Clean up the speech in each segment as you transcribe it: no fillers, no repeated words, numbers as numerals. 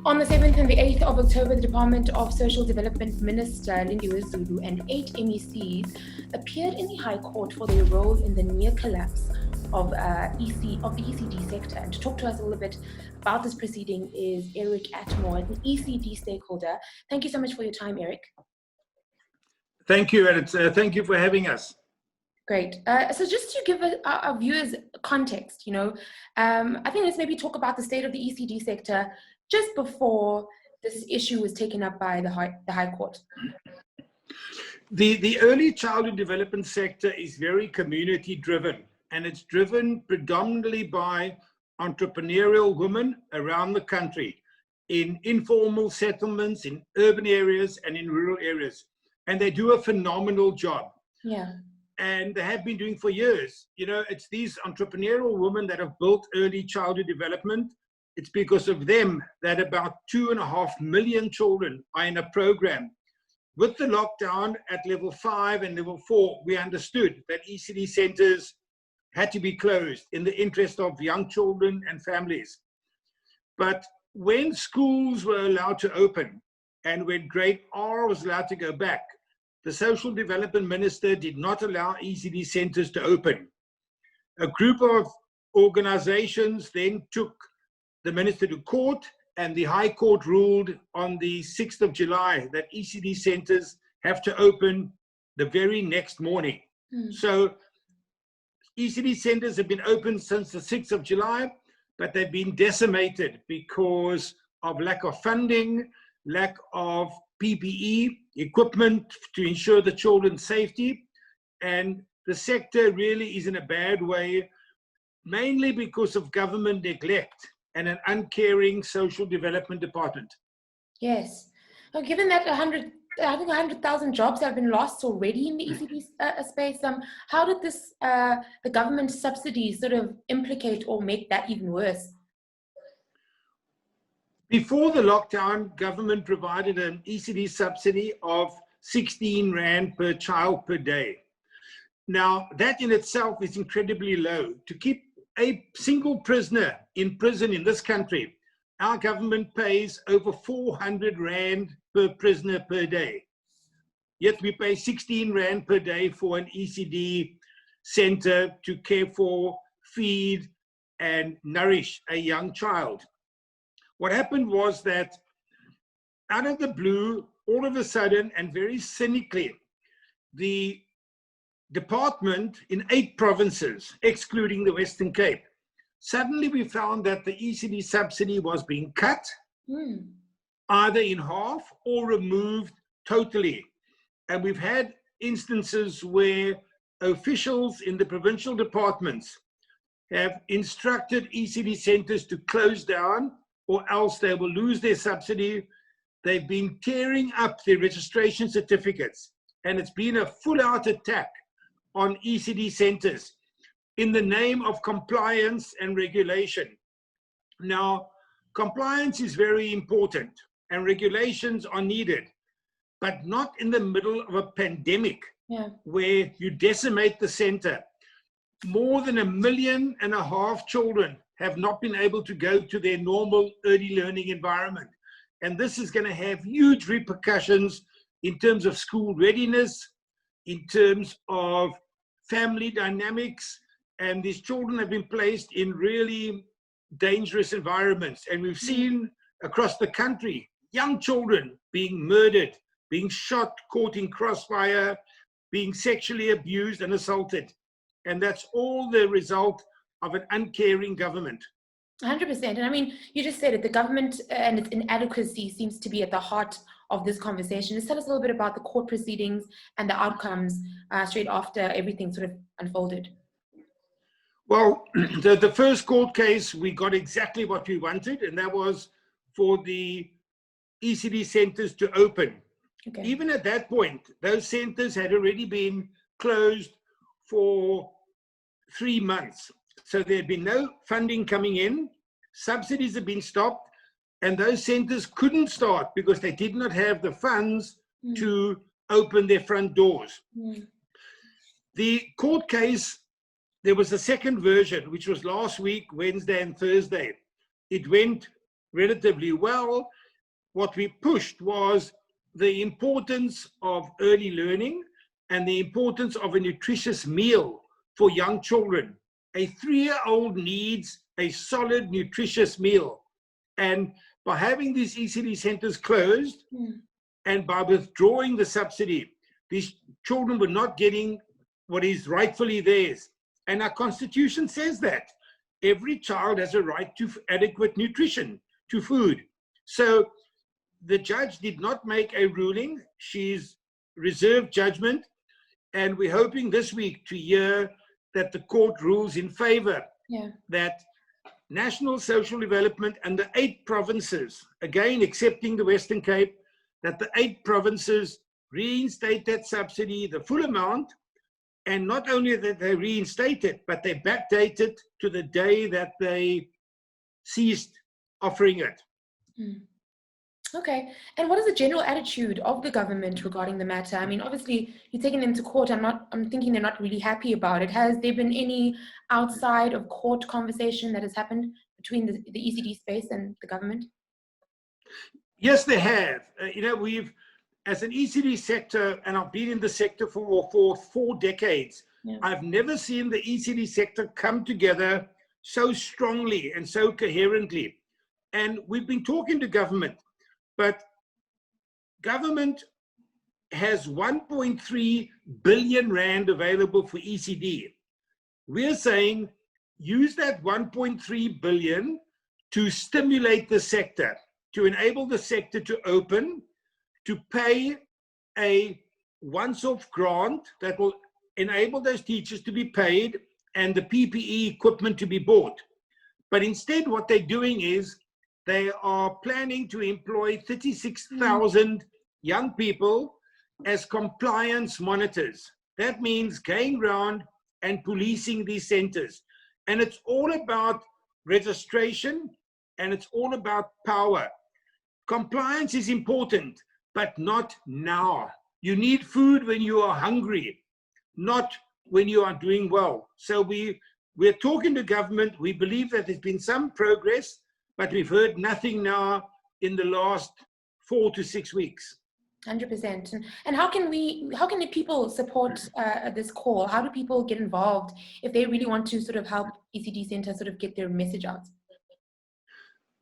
On the 7th and the 8th of October, the Department of Social Development Minister Lindiwe Zulu and 8 MECs appeared in the High Court for their role in the near collapse of the ECD sector. And to talk to us a little bit about this proceeding is Eric Atmore, an ECD stakeholder. Thank you so much for your time, Eric. Thank you, and thank you for having us. Great. So just to give our viewers context, I think let's maybe talk about the state of the ECD sector just before this issue was taken up by the High Court. The early childhood development sector is very community driven, and it's driven predominantly by entrepreneurial women around the country in informal settlements, in urban areas and in rural areas. And they do a phenomenal job. Yeah. And they have been doing for years. It's these entrepreneurial women that have built early childhood development. It's because of them that about 2.5 million children are in a program. With the lockdown at level 5 and level 4, we understood that ECD centers had to be closed in the interest of young children and families. But when schools were allowed to open and when grade R was allowed to go back, the Social Development Minister did not allow ECD centers to open. A group of organizations then took the minister to court, and the High Court ruled on the 6th of July that ECD centers have to open the very next morning. So ECD centers have been open since the 6th of July, but they've been decimated because of lack of funding, lack of PPE, equipment to ensure the children's safety. And the sector really is in a bad way, mainly because of government neglect and an uncaring social development department. Yes. Now, given that 100,000 jobs have been lost already in the ECD space, how did the government subsidies sort of implicate or make that even worse? Before the lockdown, government provided an ECD subsidy of 16 Rand per child per day. Now, that in itself is incredibly low. To keep a single prisoner in prison in this country, our government pays over 400 Rand per prisoner per day. Yet we pay 16 Rand per day for an ECD center to care for, feed, and nourish a young child. What happened was that out of the blue, all of a sudden, and very cynically, the department in 8 provinces, excluding the Western Cape, suddenly we found that the ECD subsidy was being cut, either in half or removed totally. And we've had instances where officials in the provincial departments have instructed ECD centers to close down, or else they will lose their subsidy. They've been tearing up their registration certificates, and it's been a full-out attack on ECD centers in the name of compliance and regulation. Now, compliance is very important and regulations are needed, but not in the middle of a pandemic where you decimate the center. More than 1.5 million children have not been able to go to their normal early learning environment. And this is going to have huge repercussions in terms of school readiness, in terms of family dynamics, and these children have been placed in really dangerous environments. And we've seen across the country, young children being murdered, being shot, caught in crossfire, being sexually abused and assaulted. And that's all the result of an uncaring government. 100%. And I mean, you just said it, the government and its inadequacy seems to be at the heart of this conversation. Just tell us a little bit about the court proceedings and the outcomes straight after everything sort of unfolded. Well, the first court case, we got exactly what we wanted, and that was for the ECD centers to open. Okay. Even at that point, those centers had already been closed for 3 months. So there had been no funding coming in, subsidies had been stopped, and those centers couldn't start because they did not have the funds to open their front doors. The court case, there was a second version, which was last week, Wednesday and Thursday. It went relatively well. What we pushed was the importance of early learning and the importance of a nutritious meal for young children. A 3-year-old needs a solid, nutritious meal. And by having these ECD centers closed and by withdrawing the subsidy, these children were not getting what is rightfully theirs. And our constitution says that every child has a right to adequate nutrition, to food. So the judge did not make a ruling. She's reserved judgment. And we're hoping this week to hear that the court rules in favor that National Social Development and the 8 provinces, again accepting the Western Cape, that the 8 provinces reinstate that subsidy, the full amount, and not only that they reinstate it, but they backdate it to the day that they ceased offering it. Okay. And what is the general attitude of the government regarding the matter? I mean, obviously, you're taking them to court. I'm thinking they're not really happy about it. Has there been any outside of court conversation that has happened between the ECD space and the government? Yes, they have. We've, as an ECD sector, and I've been in the sector for 4 decades, I've never seen the ECD sector come together so strongly and so coherently. And we've been talking to government. But government has 1.3 billion rand available for ECD. We're saying use that 1.3 billion to stimulate the sector, to enable the sector to open, to pay a once-off grant that will enable those teachers to be paid and the PPE equipment to be bought. But instead, what they're doing is they are planning to employ 36,000 young people as compliance monitors. That means going around and policing these centers. And it's all about registration and it's all about power. Compliance is important, but not now. You need food when you are hungry, not when you are doing well. So we're talking to government. We believe that there's been some progress, but we've heard nothing now in the last 4 to 6 weeks. 100%. And how can the people support this call? How do people get involved if they really want to sort of help ECD centers sort of get their message out?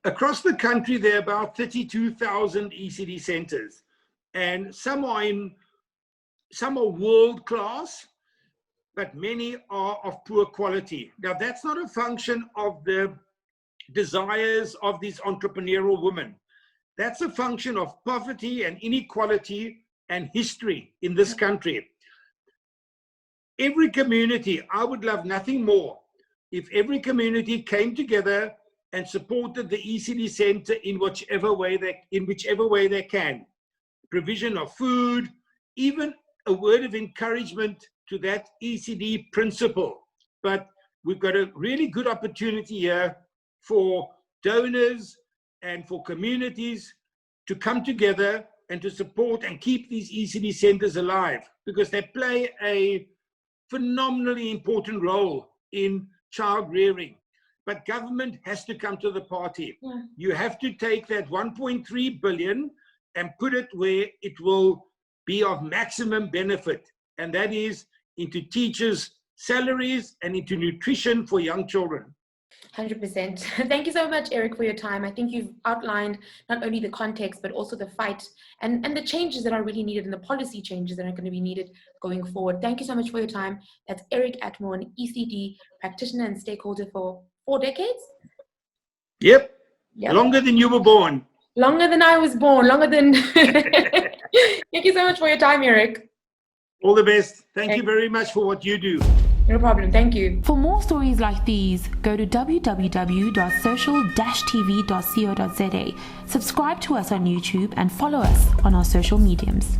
Across the country, there are about 32,000 ECD centers, and some are world class, but many are of poor quality. Now, that's not a function of the desires of these entrepreneurial women. That's a function of poverty and inequality and history in this country. Every community, I would love nothing more if every community came together and supported the ECD center in whichever way they can. Provision of food, even a word of encouragement to that ECD principle. But we've got a really good opportunity here for donors and for communities to come together and to support and keep these ECD centers alive, because they play a phenomenally important role in child rearing. But government has to come to the party. You have to take that 1.3 billion and put it where it will be of maximum benefit, and that is into teachers' salaries and into nutrition for young children. 100%. Thank you so much, Eric, for your time. I think you've outlined not only the context, but also the fight and the changes that are really needed and the policy changes that are going to be needed going forward. Thank you so much for your time. That's Eric Atmore, an ECD practitioner and stakeholder for 4 decades. Yep. Longer than you were born. Longer than I was born. Longer than... Thank you so much for your time, Eric. All the best. Thank you very much for what you do. No problem. Thank you. For more stories like these, go to www.social-tv.co.za. Subscribe to us on YouTube and follow us on our social mediums.